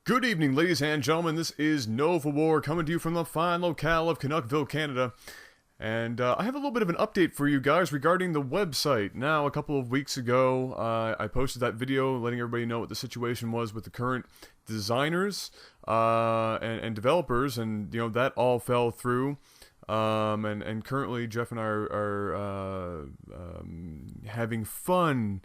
Good evening, ladies and gentlemen. This is Nova War coming to you from the fine locale of Canuckville, Canada. And I have a little bit of an update for you guys regarding the website. Now, a couple of weeks ago, I posted that video letting everybody know what the situation was with the current designers and developers, and you know that all fell through. And currently, Jeff and I are having fun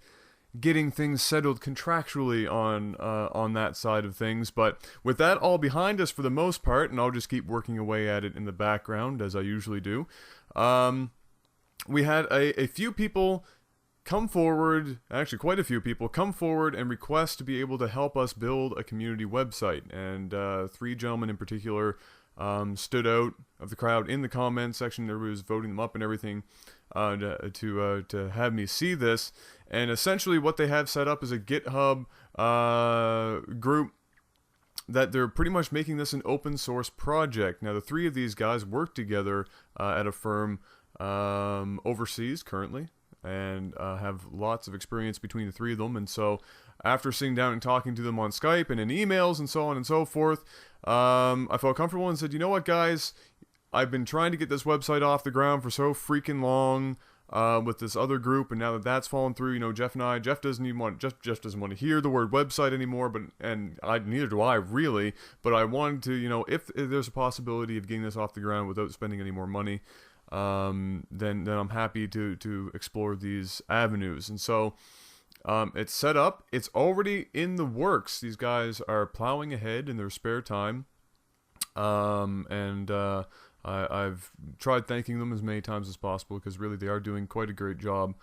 getting things settled contractually on that side of things. But with that all behind us for the most part, and I'll just keep working away at it in the background as I usually do, we had a few people come forward, actually quite a few people come forward and request to be able to help us build a community website. And three gentlemen in particular stood out of the crowd in the comments section. Everybody was voting them up and everything to have me see this. And essentially what they have set up is a GitHub group that they're pretty much making this an open source project. Now, the three of these guys work together at a firm overseas currently, and have lots of experience between the three of them. And so after sitting down and talking to them on Skype and in emails and so on and so forth, I felt comfortable and said, you know what, guys, I've been trying to get this website off the ground for so freaking long with this other group, and now that that's fallen through, you know, Jeff doesn't even want, Jeff doesn't want to hear the word website anymore, neither do I really, but I wanted to, you know, if there's a possibility of getting this off the ground without spending any more money, then I'm happy to explore these avenues. And so it's set up, it's already in the works. These guys are plowing ahead in their spare time, I've tried thanking them as many times as possible, because really they are doing quite a great job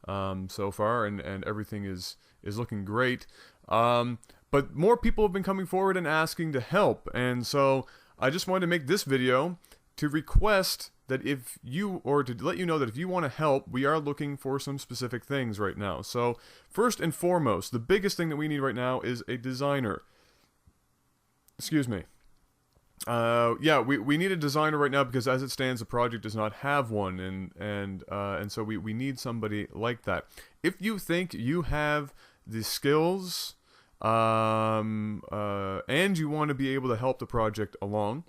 so far, and everything is looking great. But more people have been coming forward and asking to help, and so I just wanted to make this video to request that if you, or to let you know that if you want to help, we are looking for some specific things right now. So first and foremost, the biggest thing that we need right now is a designer. Excuse me. Yeah, we need a designer right now, because as it stands, the project does not have one, and so we need somebody like that. If you think you have the skills, and you want to be able to help the project along,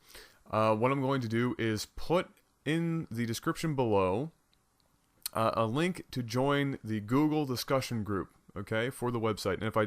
what I'm going to do is put in the description below a link to join the Google discussion group, okay, for the website. And if I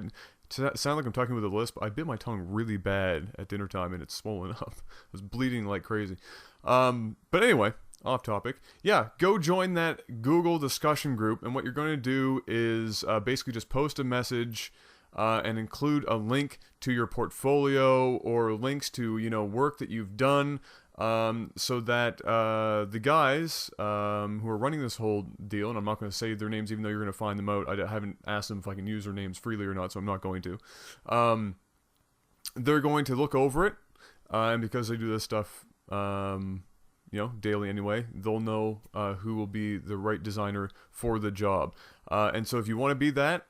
sound like I'm talking with a lisp, I bit my tongue really bad at dinner time and it's swollen up. I was bleeding like crazy. But anyway, off topic. Yeah, go join that Google discussion group, and what you're going to do is basically just post a message and include a link to your portfolio or links to, you know, work that you've done, so that the guys who are running this whole deal, and I'm not going to say their names even though you're going to find them out, I haven't asked them if I can use their names freely or not, so I'm not going to. They're going to look over it, and because they do this stuff, you know, daily anyway, they'll know who will be the right designer for the job. And so if you want to be that,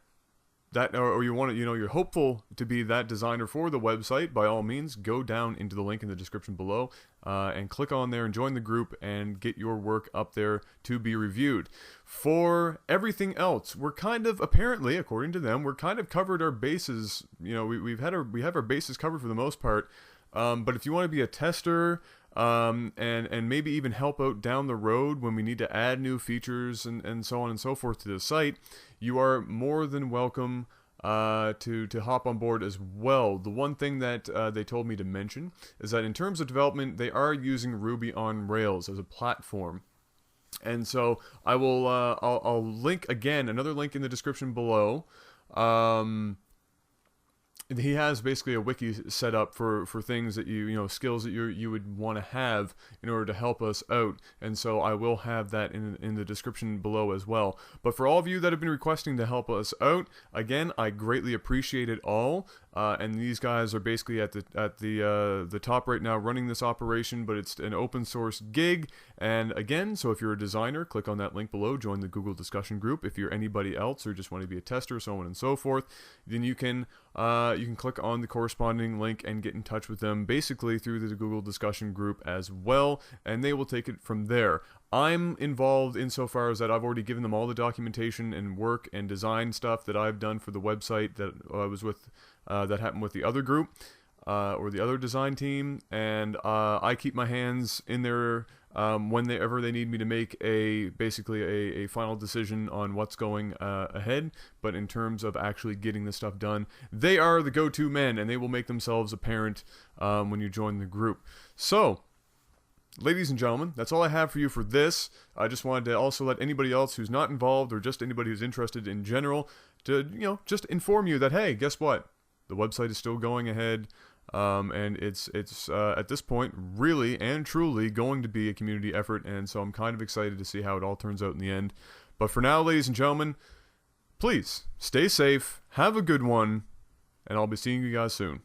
or you want to, you know, you're hopeful to be that designer for the website, by all means, go down into the link in the description below and click on there and join the group and get your work up there to be reviewed. For everything else, we're kind of, apparently, according to them, we're kind of covered our bases. You know, we have our bases covered for the most part. But if you want to be a tester, and maybe even help out down the road when we need to add new features and so on and so forth to the site, you are more than welcome to hop on board as well. The one thing that they told me to mention is that in terms of development, they are using Ruby on Rails as a platform. And so I will I'll link again, another link in the description below. He has basically a wiki set up for things that you know, skills that you would want to have in order to help us out, and so I will have that in the description below as well. But for all of you that have been requesting to help us out, again, I greatly appreciate it all. And these guys are basically at the top right now running this operation, but it's an open source gig. And again, so if you're a designer, click on that link below, join the Google discussion group. If you're anybody else or just want to be a tester, so on and so forth, then you can click on the corresponding link and get in touch with them basically through the Google discussion group as well, and they will take it from there. I'm involved insofar as that I've already given them all the documentation and work and design stuff that I've done for the website that I was with, that happened with the other group. or the other design team, and I keep my hands in there whenever they need me to make basically a final decision on what's going ahead. But in terms of actually getting this stuff done, they are the go-to men, and they will make themselves apparent when you join the group. So, ladies and gentlemen, that's all I have for you for this. I just wanted to also let anybody else who's not involved, or just anybody who's interested in general, to just inform you that, hey, guess what? The website is still going ahead. And it's at this point really and truly going to be a community effort, and so I'm kind of excited to see how it all turns out in the end. But for now, ladies and gentlemen, please stay safe, have a good one, and I'll be seeing you guys soon.